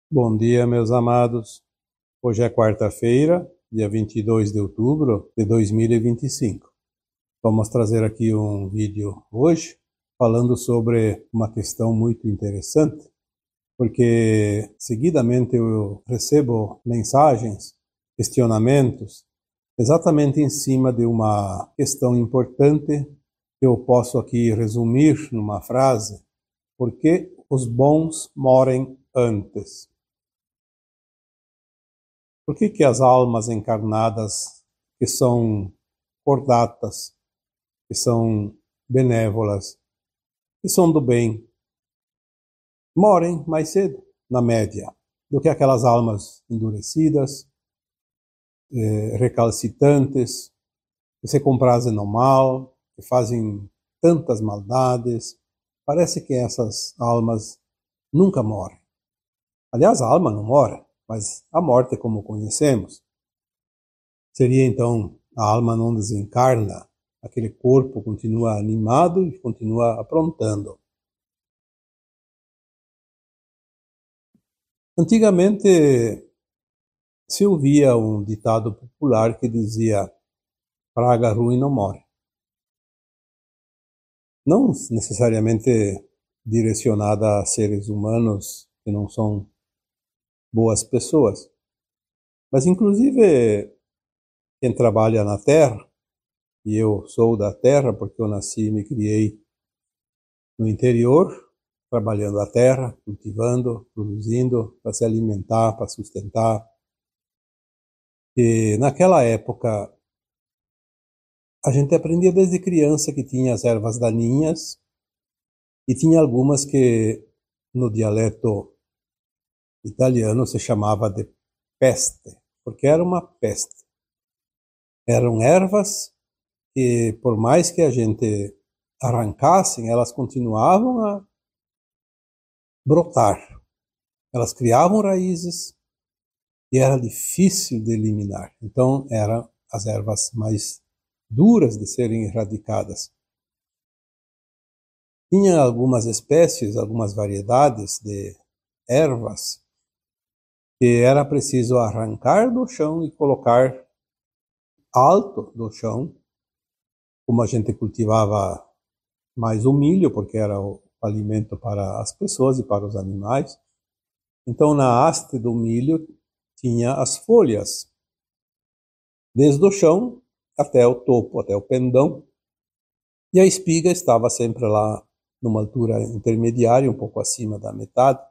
Bom dia, meus amados. Hoje é quarta-feira, dia 22 de outubro de 2025. Vamos trazer aqui um vídeo hoje falando sobre uma questão muito interessante, porque seguidamente eu recebo mensagens, questionamentos, exatamente em cima de uma questão importante que eu posso aqui resumir numa frase: por que os bons morrem antes? Por que que as almas encarnadas, que são cordatas, que são benévolas, que são do bem, morrem mais cedo, na média, do que aquelas almas endurecidas, recalcitrantes, que se comprazem no mal, que fazem tantas maldades? Parece que essas almas nunca morrem. Aliás, a alma não morre, mas a morte, como conhecemos, seria então a alma não desencarna, aquele corpo continua animado e continua aprontando. Antigamente se ouvia um ditado popular que dizia: praga ruim não morre. Não necessariamente direcionada a seres humanos que não são boas pessoas, mas inclusive quem trabalha na terra, e eu sou da terra porque eu nasci e me criei no interior, trabalhando a terra, cultivando, produzindo para se alimentar, para sustentar. E naquela época a gente aprendia desde criança que tinha as ervas daninhas e tinha algumas que no dialeto italiano se chamava de peste, porque era uma peste. Eram ervas que, por mais que a gente arrancasse, elas continuavam a brotar. Elas criavam raízes e era difícil de eliminar. Então, eram as ervas mais duras de serem erradicadas. Tinha algumas espécies, algumas variedades de ervas que era preciso arrancar do chão e colocar alto do chão, como a gente cultivava mais o milho, porque era o alimento para as pessoas e para os animais. Então, na haste do milho tinha as folhas, desde o chão até o topo, até o pendão, e a espiga estava sempre lá numa altura intermediária, um pouco acima da metade.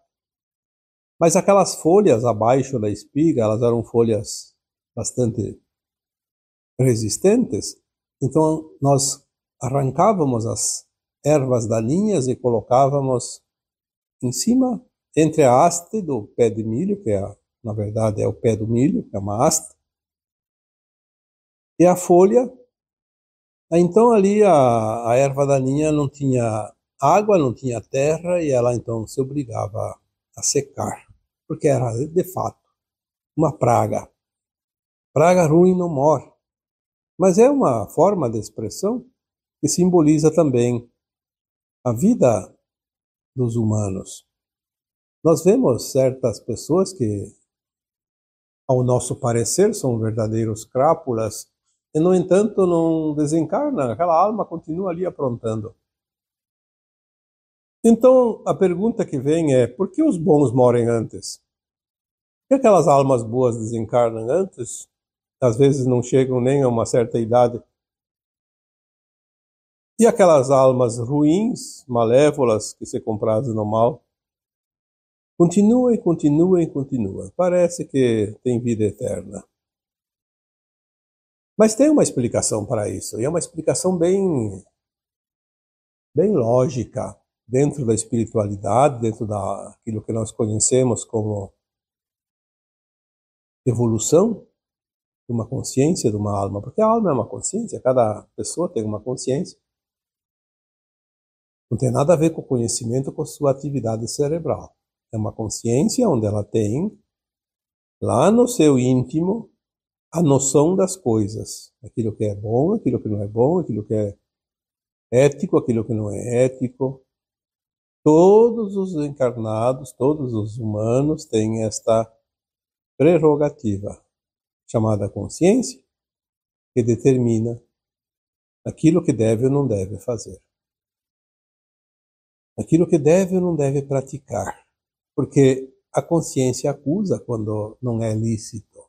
Mas aquelas folhas abaixo da espiga, elas eram folhas bastante resistentes, então nós arrancávamos as ervas daninhas e colocávamos em cima, entre a haste do pé de milho, na verdade é o pé do milho, que é uma haste, e a folha. Então ali a erva daninha não tinha água, não tinha terra, e ela então se obrigava a secar, porque era de fato uma praga. Praga ruim não morre, mas é uma forma de expressão que simboliza também a vida dos humanos. Nós vemos certas pessoas que, ao nosso parecer, são verdadeiros crápulas, e no entanto não desencarnam, aquela alma continua ali aprontando. Então a pergunta que vem é: por que os bons morrem antes? Por que aquelas almas boas desencarnam antes? Às vezes não chegam nem a uma certa idade. E aquelas almas ruins, malévolas, que se comprazem no mal, continuam e continuam e continuam. Parece que tem vida eterna. Mas tem uma explicação para isso, e é uma explicação bem lógica, dentro da espiritualidade, dentro daquilo que nós conhecemos como evolução de uma consciência, de uma alma, porque a alma é uma consciência, cada pessoa tem uma consciência. Não tem nada a ver com o conhecimento, com sua atividade cerebral. É uma consciência onde ela tem, lá no seu íntimo, a noção das coisas. Aquilo que é bom, aquilo que não é bom, aquilo que é ético, aquilo que não é ético. Todos os encarnados, todos os humanos têm esta prerrogativa, chamada consciência, que determina aquilo que deve ou não deve fazer. Aquilo que deve ou não deve praticar. Porque a consciência acusa quando não é lícito.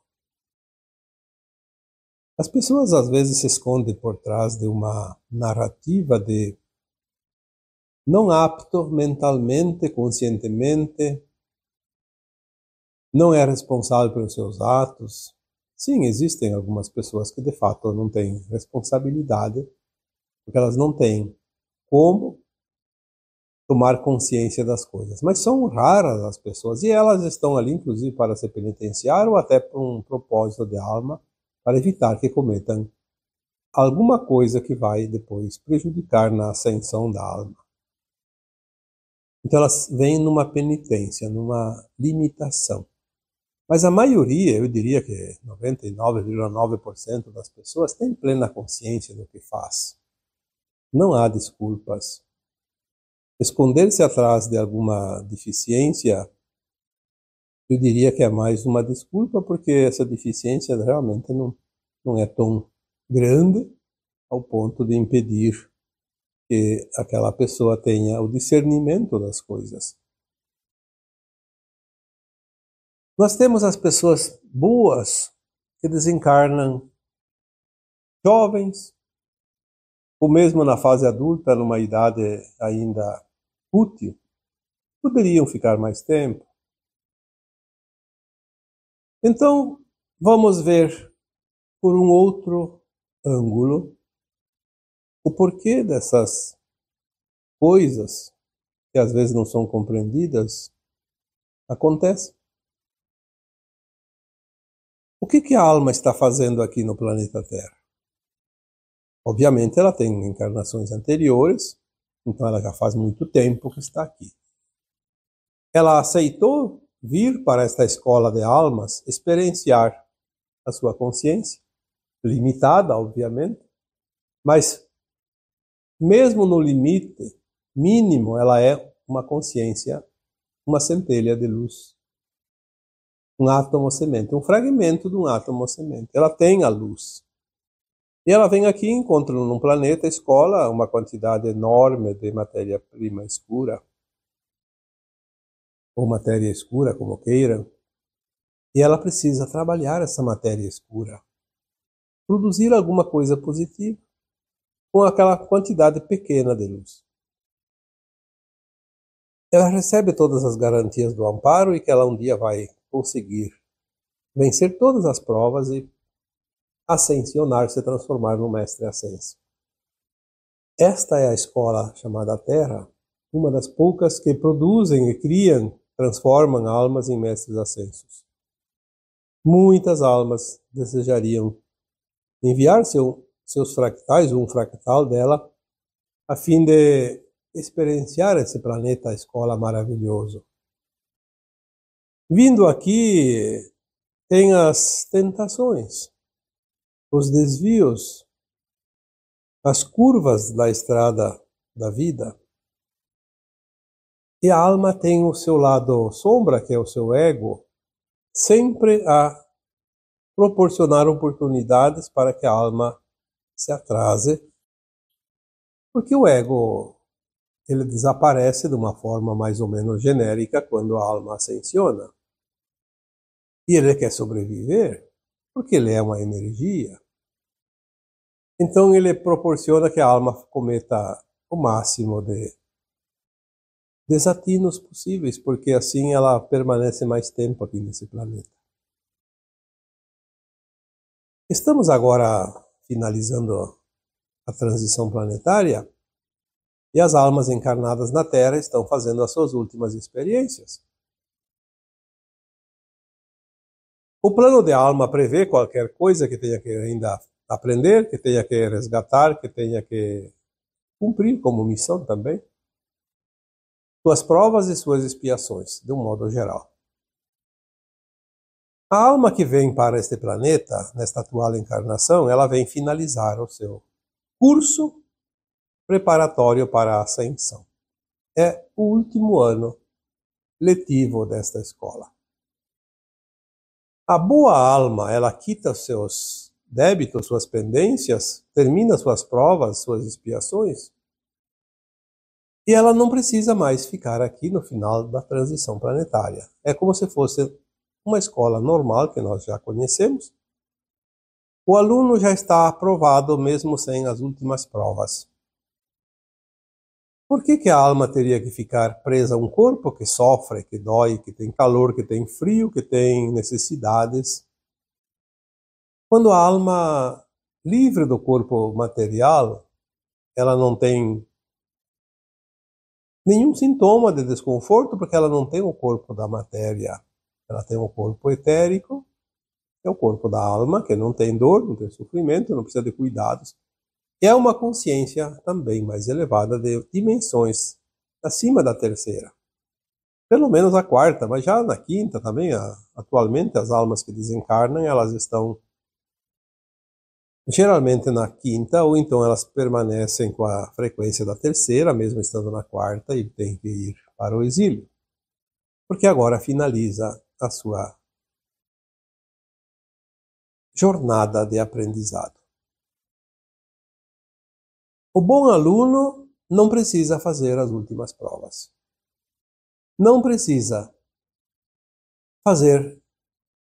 As pessoas às vezes se escondem por trás de uma narrativa de não apto mentalmente, conscientemente, não é responsável pelos seus atos. Sim, existem algumas pessoas que de fato não têm responsabilidade, porque elas não têm como tomar consciência das coisas. Mas são raras as pessoas, e elas estão ali inclusive para se penitenciar ou até por um propósito de alma, para evitar que cometam alguma coisa que vai depois prejudicar na ascensão da alma. Então elas vêm numa penitência, numa limitação. Mas a maioria, eu diria que 99,9% das pessoas tem plena consciência do que faz. Não há desculpas. Esconder-se atrás de alguma deficiência, eu diria que é mais uma desculpa, porque essa deficiência realmente não é tão grande ao ponto de impedir que aquela pessoa tenha o discernimento das coisas. Nós temos as pessoas boas que desencarnam jovens, ou mesmo na fase adulta, numa idade ainda útil, poderiam ficar mais tempo. Então, vamos ver por um outro ângulo o porquê dessas coisas que às vezes não são compreendidas acontecem. O que a alma está fazendo aqui no planeta Terra? Obviamente ela tem encarnações anteriores, então ela já faz muito tempo que está aqui. Ela aceitou vir para esta escola de almas, experienciar a sua consciência, limitada, obviamente, mas mesmo no limite mínimo, ela é uma consciência, uma centelha de luz, um átomo semente, um fragmento de um átomo semente. Ela tem a luz. E ela vem aqui e encontra num planeta escola uma quantidade enorme de matéria-prima escura, ou matéria escura, como queiram, e ela precisa trabalhar essa matéria escura, produzir alguma coisa positiva, com aquela quantidade pequena de luz. Ela recebe todas as garantias do amparo e que ela um dia vai conseguir vencer todas as provas e ascensionar, se transformar no mestre ascenso. Esta é a escola chamada Terra, uma das poucas que produzem e criam, transformam almas em mestres ascensos. Muitas almas desejariam enviar seus fractais, um fractal dela, a fim de experienciar esse planeta, a escola maravilhoso. Vindo aqui, tem as tentações, os desvios, as curvas da estrada da vida. E a alma tem o seu lado sombra, que é o seu ego, sempre a proporcionar oportunidades para que a alma se atrase, porque o ego ele desaparece de uma forma mais ou menos genérica quando a alma ascensiona. E ele quer sobreviver, porque ele é uma energia. Então ele proporciona que a alma cometa o máximo de desatinos possíveis, porque assim ela permanece mais tempo aqui nesse planeta. Estamos agora finalizando a transição planetária e as almas encarnadas na Terra estão fazendo as suas últimas experiências. O plano de alma prevê qualquer coisa que tenha que ainda aprender, que tenha que resgatar, que tenha que cumprir como missão também. Suas provas e suas expiações, de um modo geral. A alma que vem para este planeta, nesta atual encarnação, ela vem finalizar o seu curso preparatório para a ascensão. é o último ano letivo desta escola. A boa alma, ela quita seus débitos, suas pendências, termina suas provas, suas expiações, e ela não precisa mais ficar aqui no final da transição planetária. É como se fosse uma escola normal que nós já conhecemos. O aluno já está aprovado mesmo sem as últimas provas. Por que a alma teria que ficar presa a um corpo que sofre, que dói, que tem calor, que tem frio, que tem necessidades? Quando a alma livre do corpo material, ela não tem nenhum sintoma de desconforto, porque ela não tem o corpo da matéria. Ela tem o corpo etérico, que é o corpo da alma, que não tem dor, não tem sofrimento, não precisa de cuidados. E é uma consciência também mais elevada, de dimensões acima da terceira. Pelo menos a quarta, mas já na quinta também. Atualmente as almas que desencarnam, elas estão geralmente na quinta, ou então elas permanecem com a frequência da terceira, mesmo estando na quarta, e tem que ir para o exílio. Porque agora finaliza a sua jornada de aprendizado. O bom aluno não precisa fazer as últimas provas. Não precisa fazer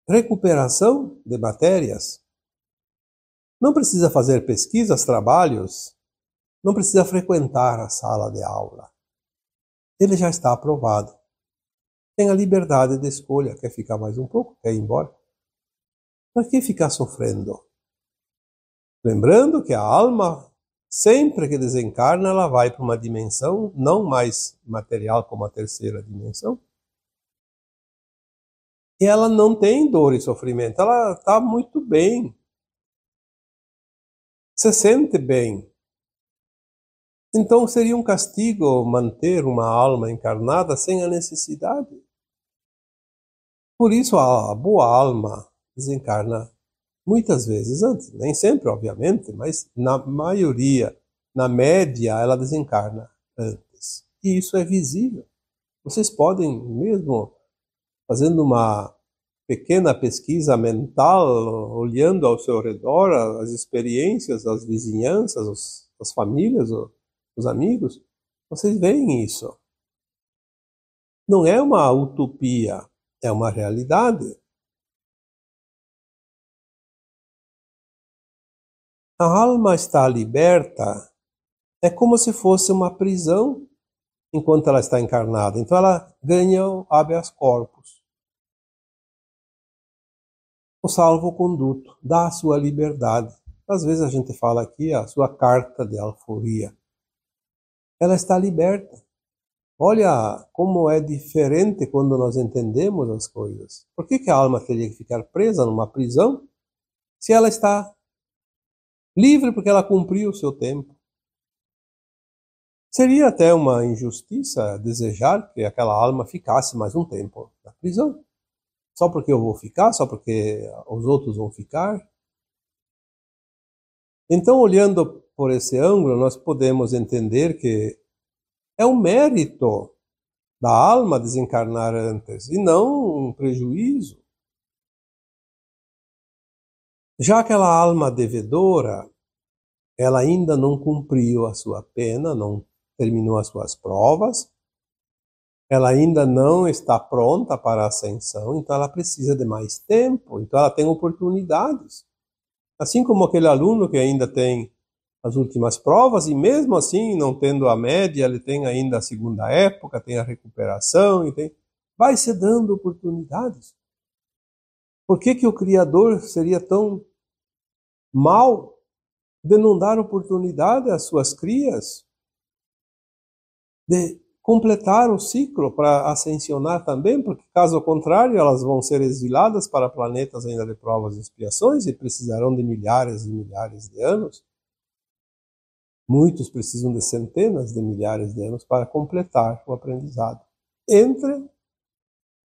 recuperação de matérias. Não precisa fazer pesquisas, trabalhos. Não precisa frequentar a sala de aula. Ele já está aprovado. Tem a liberdade de escolha. Quer ficar mais um pouco? Quer ir embora? Para que ficar sofrendo? Lembrando que a alma, sempre que desencarna, ela vai para uma dimensão não mais material como a terceira dimensão. E ela não tem dor e sofrimento. Ela está muito bem. Se sente bem. Então seria um castigo manter uma alma encarnada sem a necessidade. Por isso a boa alma desencarna muitas vezes antes. Nem sempre, obviamente, mas na maioria, na média, ela desencarna antes. E isso é visível. Vocês podem, mesmo fazendo uma pequena pesquisa mental, olhando ao seu redor as experiências, as vizinhanças, as famílias, os amigos, vocês veem isso. Não é uma utopia, é uma realidade. A alma está liberta, é como se fosse uma prisão enquanto ela está encarnada. Então ela ganha o habeas corpus, o salvo-conduto, dá a sua liberdade. Às vezes a gente fala aqui a sua carta de alforria. Ela está liberta. Olha como é diferente quando nós entendemos as coisas. Por que a alma teria que ficar presa numa prisão se ela está livre porque ela cumpriu o seu tempo? Seria até uma injustiça desejar que aquela alma ficasse mais um tempo na prisão. Só porque eu vou ficar, só porque os outros vão ficar. Então, olhando por esse ângulo, nós podemos entender que é um mérito da alma desencarnar antes, e não um prejuízo. Já aquela alma devedora, ela ainda não cumpriu a sua pena, não terminou as suas provas, ela ainda não está pronta para a ascensão, então ela precisa de mais tempo, então ela tem oportunidades. Assim como aquele aluno que ainda tem as últimas provas, e mesmo assim, não tendo a média, ele tem ainda a segunda época, tem a recuperação, vai se dando oportunidades. Por que o Criador seria tão mau de não dar oportunidade às suas crias de completar o ciclo para ascensionar também? Porque caso contrário, elas vão ser exiladas para planetas ainda de provas e expiações e precisarão de milhares e milhares de anos. Muitos precisam de centenas de milhares de anos para completar o aprendizado. Entre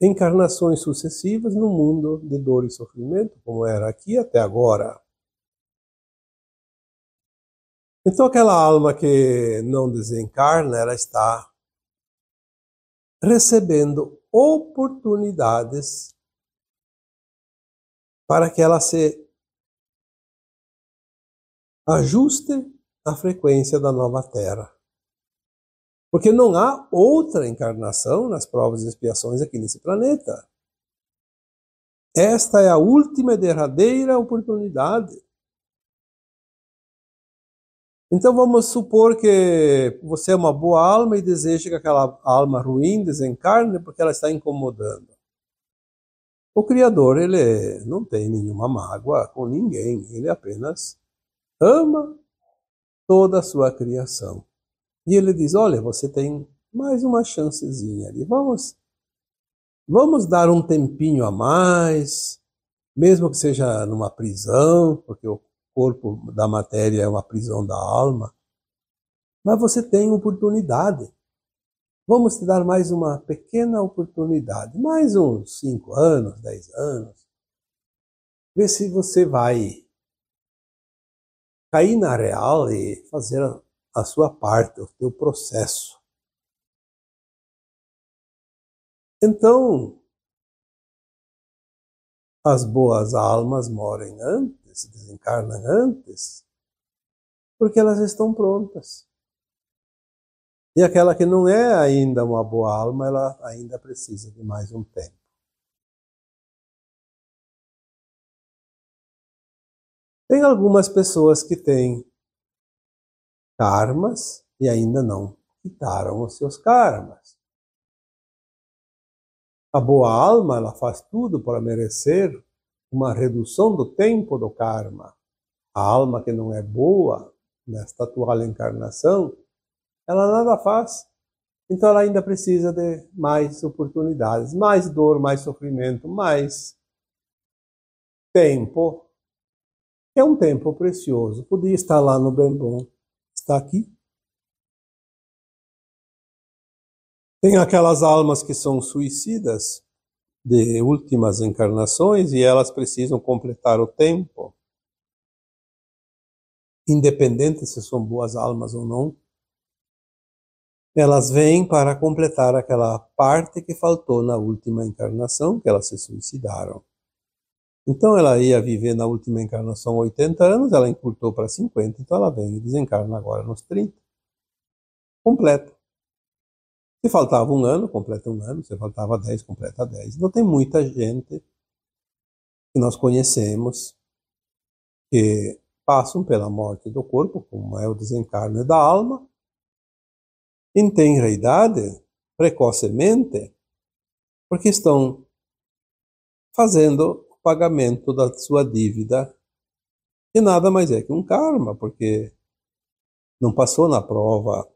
encarnações sucessivas no mundo de dor e sofrimento, como era aqui até agora. Então aquela alma que não desencarna, ela está recebendo oportunidades para que ela se ajuste à frequência da nova Terra. Porque não há outra encarnação nas provas e expiações aqui nesse planeta. Esta é a última e derradeira oportunidade. Então vamos supor que você é uma boa alma e deseja que aquela alma ruim desencarne porque ela está incomodando. O Criador, ele não tem nenhuma mágoa com ninguém, ele apenas ama toda a sua criação. E ele diz, olha, você tem mais uma chancezinha ali, vamos dar um tempinho a mais, mesmo que seja numa prisão, porque o corpo da matéria é uma prisão da alma, mas você tem oportunidade. Vamos te dar mais uma pequena oportunidade, mais uns 5 anos, 10 anos. Vê se você vai cair na real e fazer a sua parte, o teu processo. Então, as boas almas morrem antes, desencarnam antes, porque elas estão prontas. E aquela que não é ainda uma boa alma, ela ainda precisa de mais um tempo. Tem algumas pessoas que têm karmas e ainda não quitaram os seus karmas. A boa alma, ela faz tudo para merecer uma redução do tempo do karma. A alma que não é boa, nesta atual encarnação, ela nada faz. Então ela ainda precisa de mais oportunidades, mais dor, mais sofrimento, mais tempo. É um tempo precioso. Podia estar lá no bem bom. Está aqui. Tem aquelas almas que são suicidas de últimas encarnações e elas precisam completar o tempo, independente se são boas almas ou não. Elas vêm para completar aquela parte que faltou na última encarnação, que elas se suicidaram. Então ela ia viver na última encarnação 80 anos, ela encurtou para 50, então ela vem e desencarna agora nos 30. Completa. Se faltava um ano, completa um ano. Se faltava 10, completa 10. Então tem muita gente que nós conhecemos que passam pela morte do corpo, como é o desencarne da alma, em tenra idade, precocemente, porque estão fazendo o pagamento da sua dívida, que nada mais é que um karma, porque não passou na prova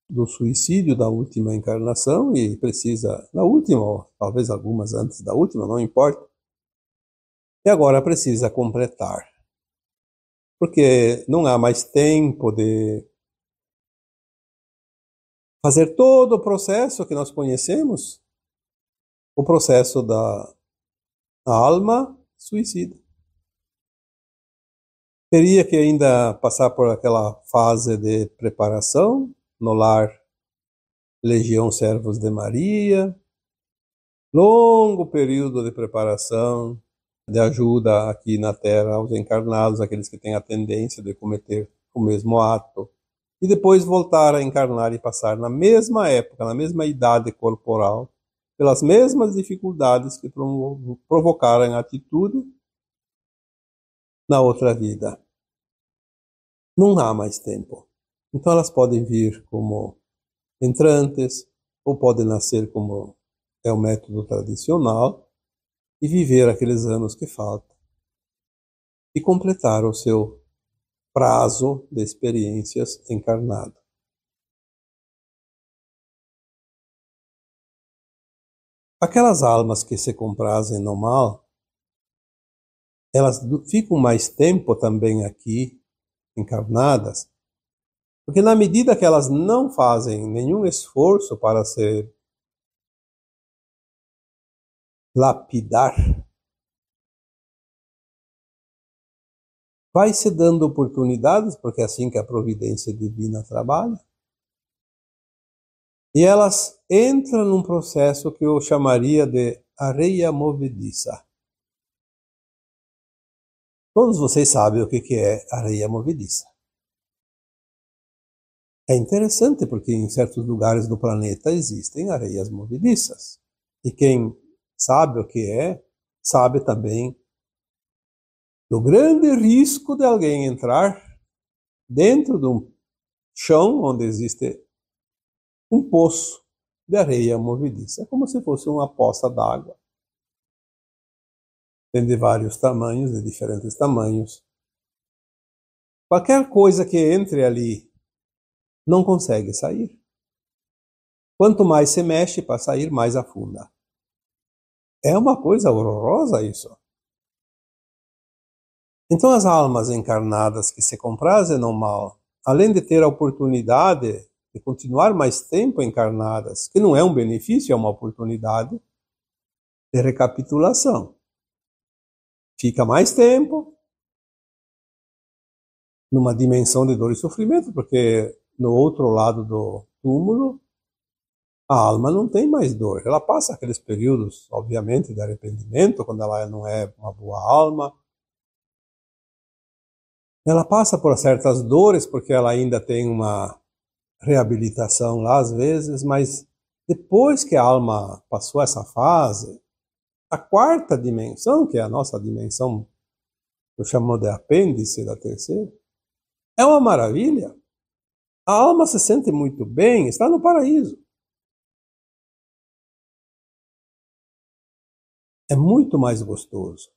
do suicídio da última encarnação e precisa, na última, ou talvez algumas antes da última, não importa, e agora precisa completar. Porque não há mais tempo de fazer todo o processo que nós conhecemos, o processo da alma suicida. Teria que ainda passar por aquela fase de preparação no lar Legião Servos de Maria, longo período de preparação, de ajuda aqui na Terra aos encarnados, aqueles que têm a tendência de cometer o mesmo ato, e depois voltar a encarnar e passar na mesma época, na mesma idade corporal, pelas mesmas dificuldades que provocaram a atitude na outra vida. Não há mais tempo. Então elas podem vir como entrantes, ou podem nascer como é o método tradicional, e viver aqueles anos que faltam. E completar o seu prazo de experiências encarnado. Aquelas almas que se comprazem no mal, elas ficam mais tempo também aqui, encarnadas, porque na medida que elas não fazem nenhum esforço para se lapidar, vai se dando oportunidades, porque é assim que a providência divina trabalha. E elas entram num processo que eu chamaria de areia movediça. Todos vocês sabem o que é areia movediça. É interessante porque em certos lugares do planeta existem areias movediças. E quem sabe o que é, sabe também do grande risco de alguém entrar dentro de um chão onde existe um poço de areia movediça. É como se fosse uma poça d'água. Tem de vários tamanhos, de diferentes tamanhos. Qualquer coisa que entre ali não consegue sair. Quanto mais se mexe para sair, mais afunda. É uma coisa horrorosa isso. Então as almas encarnadas que se comprazem no mal, além de ter a oportunidade de continuar mais tempo encarnadas, que não é um benefício, é uma oportunidade de recapitulação. Fica mais tempo numa dimensão de dor e sofrimento, porque no outro lado do túmulo a alma não tem mais dor. Ela passa aqueles períodos, obviamente, de arrependimento, quando ela não é uma boa alma. Ela passa por certas dores, porque ela ainda tem uma reabilitação lá às vezes, mas depois que a alma passou essa fase, a quarta dimensão, que é a nossa dimensão, eu chamo de apêndice da terceira, é uma maravilha. A alma se sente muito bem, está no paraíso. É muito mais gostoso.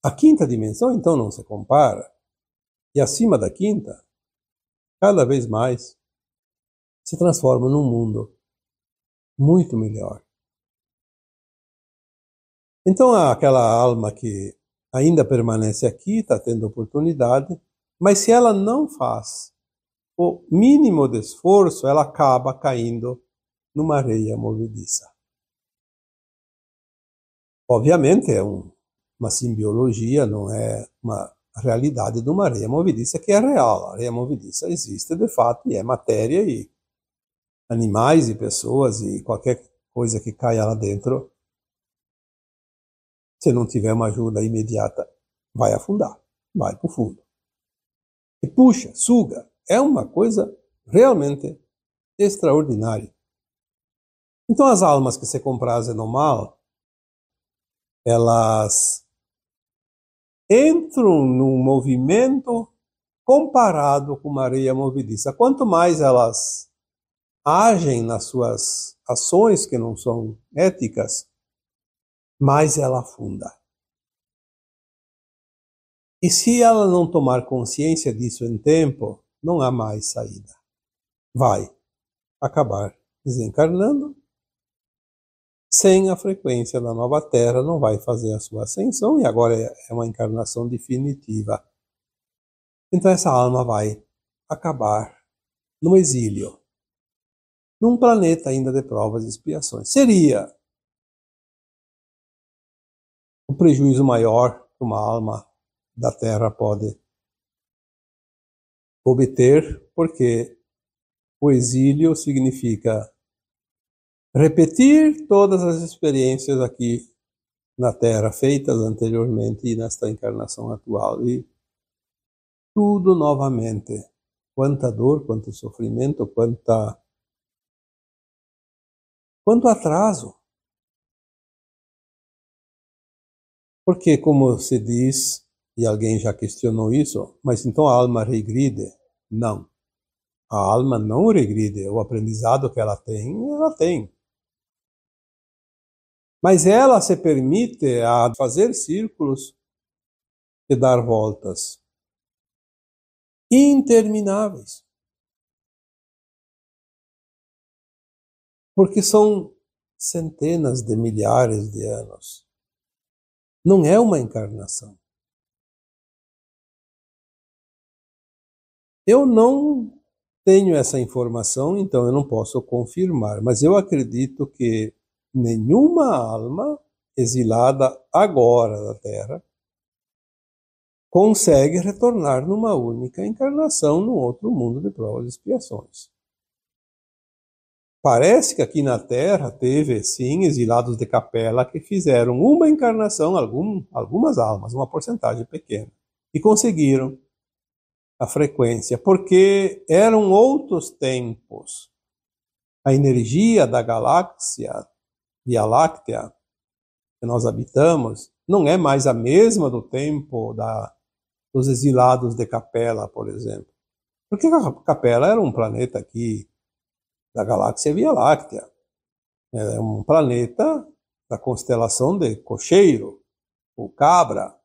A quinta dimensão, então, não se compara. E acima da quinta, cada vez mais, se transforma num mundo muito melhor. Então, aquela alma que ainda permanece aqui, está tendo oportunidade, mas se ela não faz o mínimo de esforço, ela acaba caindo numa areia movediça. Obviamente, é uma simbiologia, não é uma realidade de uma areia movediça que é real. A areia movediça existe de fato e é matéria, e animais e pessoas e qualquer coisa que caia lá dentro, se não tiver uma ajuda imediata, vai afundar, vai para o fundo. E puxa, suga, é uma coisa realmente extraordinária. Então as almas que se comprazem no mal, elas entram num movimento comparado com uma areia movediça. Quanto mais elas agem nas suas ações que não são éticas, mais ela afunda. E se ela não tomar consciência disso em tempo, não há mais saída. Vai acabar desencarnando, sem a frequência da nova Terra, não vai fazer a sua ascensão, e agora é uma encarnação definitiva. Então essa alma vai acabar no exílio, num planeta ainda de provas e expiações. Seria o prejuízo maior que uma alma da Terra pode obter, porque o exílio significa repetir todas as experiências aqui na Terra feitas anteriormente e nesta encarnação atual, e tudo novamente. Quanta dor, quanto sofrimento, quanto atraso. Porque, como se diz, e alguém já questionou isso, mas então a alma regride? Não. A alma não regride. O aprendizado que ela tem, ela tem. Mas ela se permite a fazer círculos e dar voltas intermináveis. Porque são centenas de milhares de anos. Não é uma encarnação. Eu não tenho essa informação, então eu não posso confirmar, mas eu acredito que nenhuma alma exilada agora da Terra consegue retornar numa única encarnação num outro mundo de provas e expiações. parece que aqui na Terra teve, sim, exilados de Capela que fizeram uma encarnação, algumas almas, uma porcentagem pequena, e conseguiram a frequência, porque eram outros tempos. A energia da galáxia Via Láctea que nós habitamos não é mais a mesma do tempo dos exilados de Capela, por exemplo. Porque Capela era um planeta aqui da galáxia Via Láctea. É um planeta da constelação de Cocheiro, ou Cabra.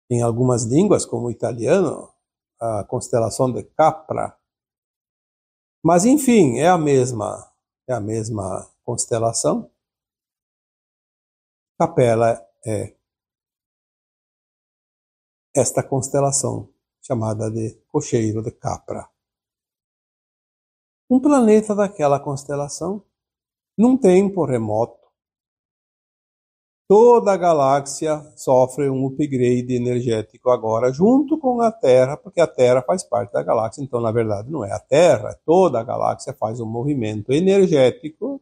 Em algumas línguas, como o italiano, a constelação de Capra. Mas, enfim, é a mesma constelação. Capela é esta constelação chamada de Cocheiro de Capra. Um planeta daquela constelação, num tempo remoto, toda a galáxia sofre um upgrade energético agora, junto com a Terra, porque a Terra faz parte da galáxia. Então, na verdade, não é a Terra, toda a galáxia faz um movimento energético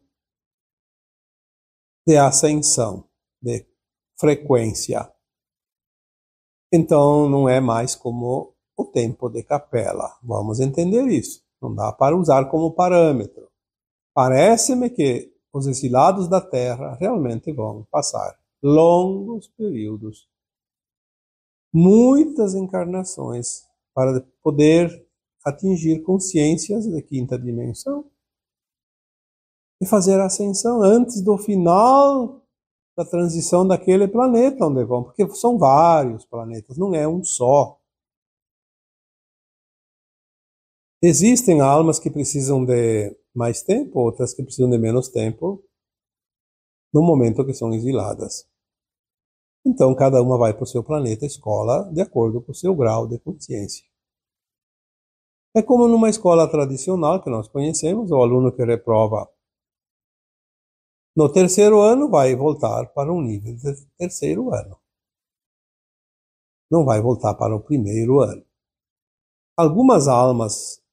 de ascensão, de frequência. Então, não é mais como o tempo de Capela. Vamos entender isso. Não dá para usar como parâmetro. Parece-me que os exilados da Terra realmente vão passar longos períodos, muitas encarnações, para poder atingir consciências de quinta dimensão e fazer a ascensão antes do final da transição daquele planeta onde vão, porque são vários planetas, não é um só. Existem almas que precisam de mais tempo, outras que precisam de menos tempo, no momento que são exiladas. Então, cada uma vai para o seu planeta escola de acordo com o seu grau de consciência. É como numa escola tradicional que nós conhecemos, o aluno que reprova no terceiro ano vai voltar para um nível de terceiro ano. Não vai voltar para o primeiro ano. Algumas almas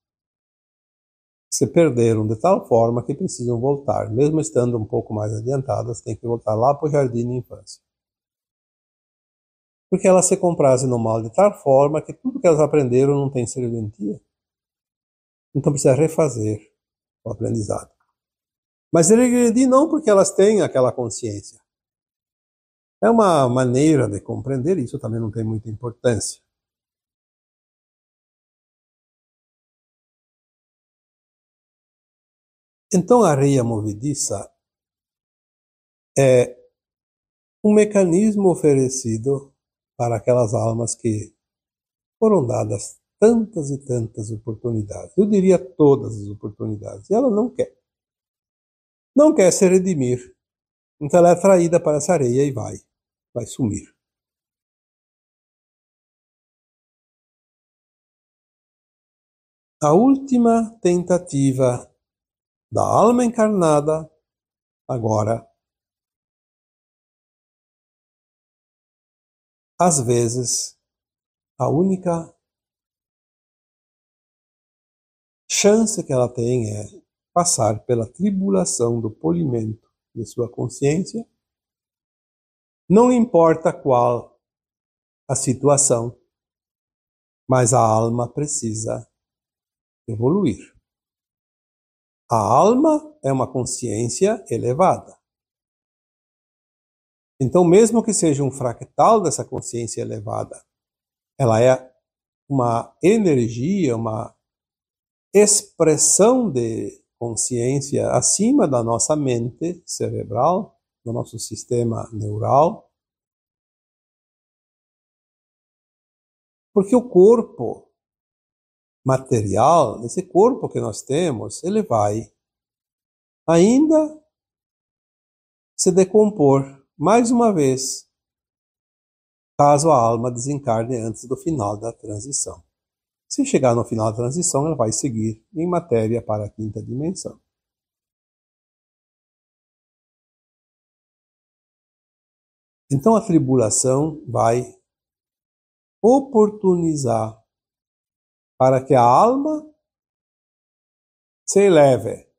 se perderam de tal forma que precisam voltar, mesmo estando um pouco mais adiantadas, tem que voltar lá para o jardim de infância. Porque elas se comprazem no mal de tal forma que tudo que elas aprenderam não tem serventia. Então precisa refazer o aprendizado. Mas regredir não porque elas têm aquela consciência. É uma maneira de compreender, isso também não tem muita importância. Então a areia movediça é um mecanismo oferecido para aquelas almas que foram dadas tantas e tantas oportunidades. Eu diria todas as oportunidades. E ela não quer. Não quer se redimir. Então ela é atraída para essa areia e vai sumir. A última tentativa da alma encarnada, agora, às vezes, a única chance que ela tem é passar pela tribulação do polimento de sua consciência, não importa qual a situação, mas a alma precisa evoluir. A alma é uma consciência elevada. Então, mesmo que seja um fractal dessa consciência elevada, ela é uma energia, uma expressão de consciência acima da nossa mente cerebral, do nosso sistema neural. Porque o corpo material, esse corpo que nós temos, ele vai ainda se decompor mais uma vez, caso a alma desencarne antes do final da transição. Se chegar no final da transição, ela vai seguir em matéria para a quinta dimensão. Então a tribulação vai oportunizar para que a alma se eleve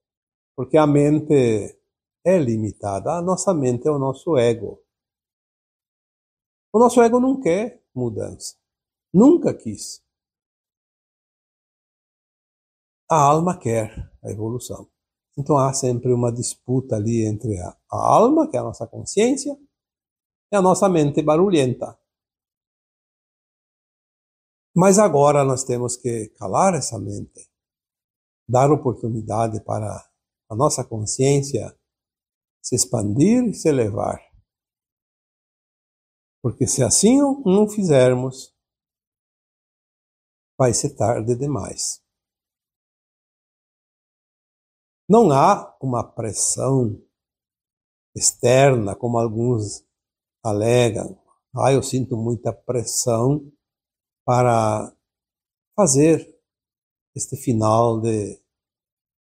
porque a mente é limitada. A nossa mente é o nosso ego. O nosso ego não quer mudança. Nunca quis. A alma quer a evolução. Então há sempre uma disputa ali entre a alma, que é a nossa consciência, e a nossa mente barulhenta. Mas agora nós temos que calar essa mente, dar oportunidade para a nossa consciência se expandir e se elevar. Porque se assim não fizermos, vai ser tarde demais. Não há uma pressão externa, como alguns alegam. Eu sinto muita pressão para fazer este final de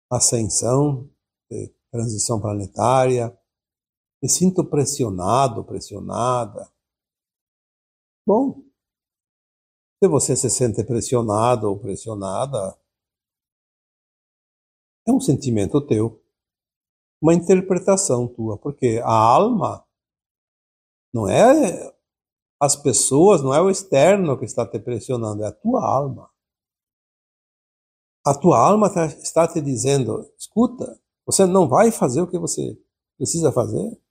ascensão, de transição planetária. Me sinto pressionado, pressionada. Bom, se você se sente pressionado ou pressionada, é um sentimento teu, uma interpretação tua, porque a alma não é as pessoas, não é o externo que está te pressionando, é a tua alma. A tua alma está te dizendo, escuta, você não vai fazer o que você precisa fazer?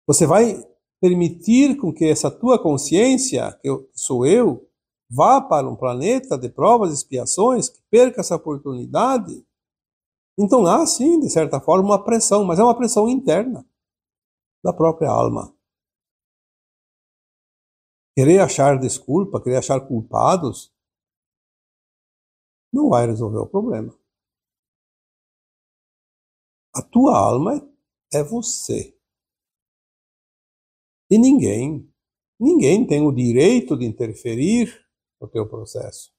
Você vai permitir com que essa tua consciência, que sou eu, vá para um planeta de provas e expiações, que perca essa oportunidade? Então há, sim, de certa forma, uma pressão, mas é uma pressão interna da própria alma. Querer achar desculpa, querer achar culpados, não vai resolver o problema. A tua alma é você. E ninguém tem o direito de interferir no teu processo.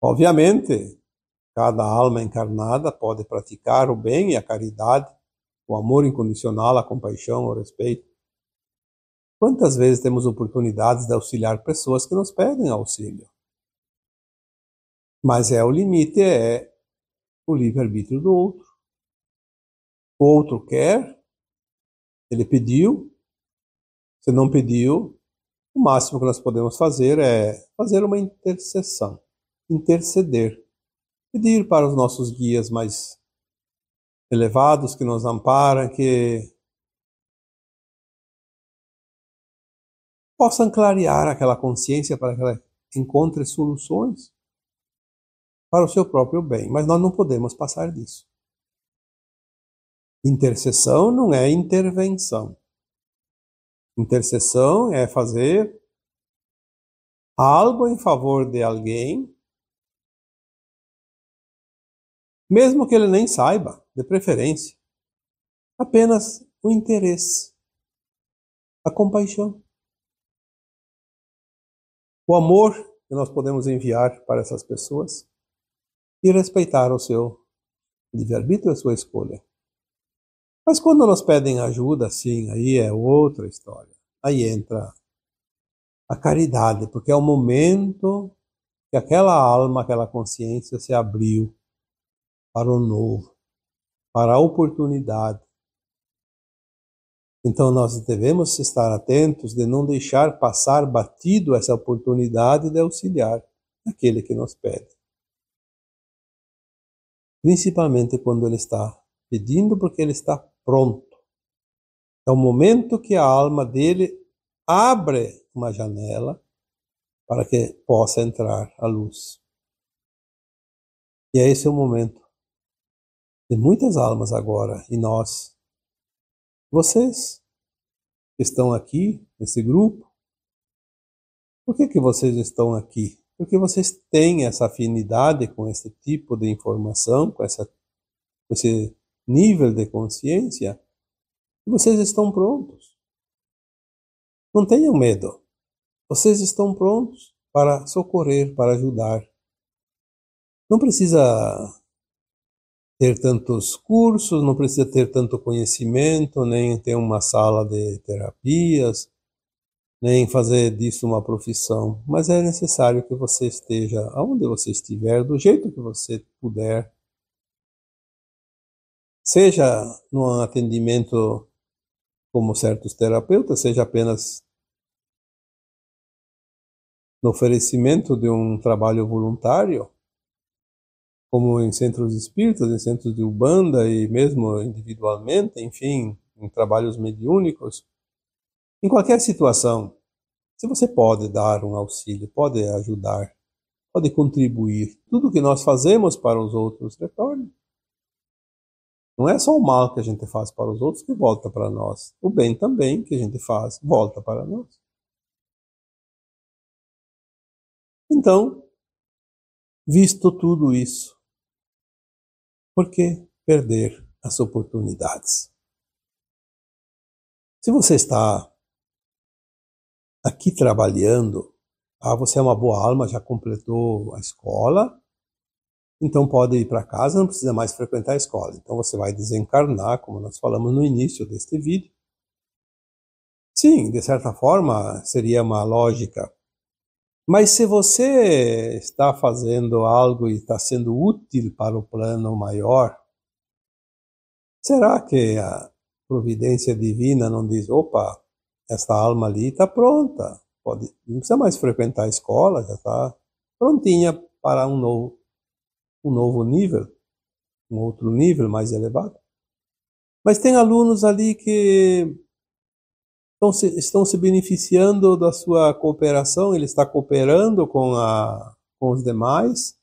Obviamente, cada alma encarnada pode praticar o bem e a caridade, o amor incondicional, a compaixão, o respeito. Quantas vezes temos oportunidades de auxiliar pessoas que nos pedem auxílio? Mas o limite é o livre-arbítrio do outro. O outro quer, ele pediu, se não pediu, o máximo que nós podemos fazer é fazer uma intercessão, interceder, pedir para os nossos guias mais elevados que nos amparam, que possam clarear aquela consciência para que ela encontre soluções para o seu próprio bem. Mas nós não podemos passar disso. Intercessão não é intervenção. Intercessão é fazer algo em favor de alguém, mesmo que ele nem saiba, de preferência. Apenas o interesse, a compaixão. O amor que nós podemos enviar para essas pessoas e respeitar o seu livre-arbítrio, a sua escolha. Mas quando nos pedem ajuda, sim, aí é outra história. Aí entra a caridade, porque é o momento que aquela alma, aquela consciência se abriu para o novo, para a oportunidade. Então nós devemos estar atentos de não deixar passar batido essa oportunidade de auxiliar aquele que nos pede. Principalmente quando ele está pedindo, porque ele está pronto. É o momento que a alma dele abre uma janela para que possa entrar a luz. E esse é o momento de muitas almas agora, e nós, vocês que estão aqui nesse grupo, por que vocês estão aqui? Porque vocês têm essa afinidade com esse tipo de informação, com esse nível de consciência, e vocês estão prontos. Não tenham medo. Vocês estão prontos para socorrer, para ajudar. Não precisa ter tantos cursos, não precisa ter tanto conhecimento, nem ter uma sala de terapias, nem fazer disso uma profissão. Mas é necessário que você esteja onde você estiver, do jeito que você puder, seja no atendimento como certos terapeutas, seja apenas no oferecimento de um trabalho voluntário, como em centros espíritas, em centros de Umbanda e mesmo individualmente, enfim, em trabalhos mediúnicos, em qualquer situação, se você pode dar um auxílio, pode ajudar, pode contribuir, tudo que nós fazemos para os outros retorna. Não é só o mal que a gente faz para os outros que volta para nós. O bem também que a gente faz volta para nós. Então, visto tudo isso, por que perder as oportunidades? Se você está aqui trabalhando, você é uma boa alma, já completou a escola, então pode ir para casa, não precisa mais frequentar a escola. Então você vai desencarnar, como nós falamos no início deste vídeo. Sim, de certa forma seria uma lógica. Mas se você está fazendo algo e está sendo útil para o plano maior, será que a providência divina não diz, opa, esta alma ali está pronta, não precisa mais frequentar a escola, já está prontinha para um novo nível, um outro nível mais elevado. Mas tem alunos ali que estão se beneficiando da sua cooperação, ele está cooperando com os demais,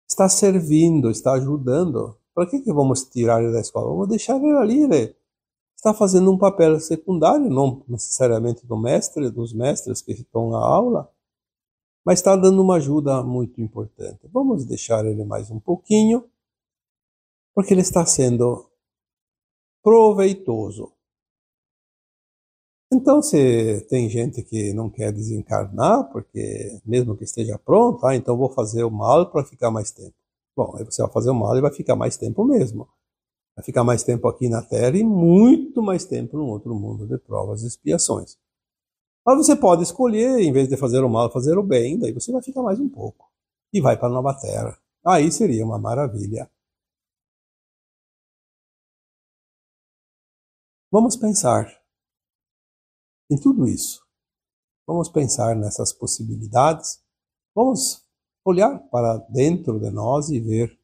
está servindo, está ajudando. Para que vamos tirar ele da escola? Vamos deixar ele ali, ele está fazendo um papel secundário, não necessariamente do mestre, dos mestres que estão na aula, mas está dando uma ajuda muito importante. Vamos deixar ele mais um pouquinho, porque ele está sendo proveitoso. Então, se tem gente que não quer desencarnar, porque mesmo que esteja pronto, então vou fazer o mal para ficar mais tempo. Bom, aí você vai fazer o mal e vai ficar mais tempo mesmo. Vai ficar mais tempo aqui na Terra e muito mais tempo no outro mundo de provas e expiações. Mas você pode escolher, em vez de fazer o mal, fazer o bem, daí você vai ficar mais um pouco. E vai para a nova Terra. Aí seria uma maravilha. Vamos pensar em tudo isso. Vamos pensar nessas possibilidades. Vamos olhar para dentro de nós e ver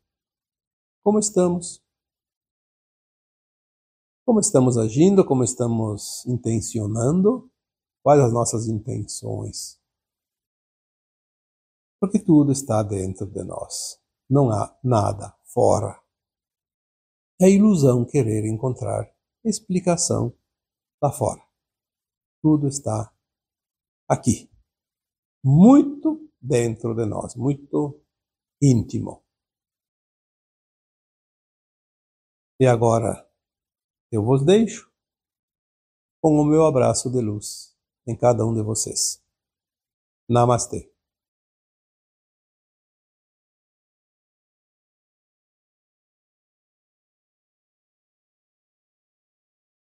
como estamos. Como estamos agindo, como estamos intencionando, quais as nossas intenções. Porque tudo está dentro de nós. Não há nada fora. É ilusão querer encontrar explicação lá fora. Tudo está aqui. Muito dentro de nós, muito íntimo. E agora eu vos deixo com o meu abraço de luz em cada um de vocês. Namastê.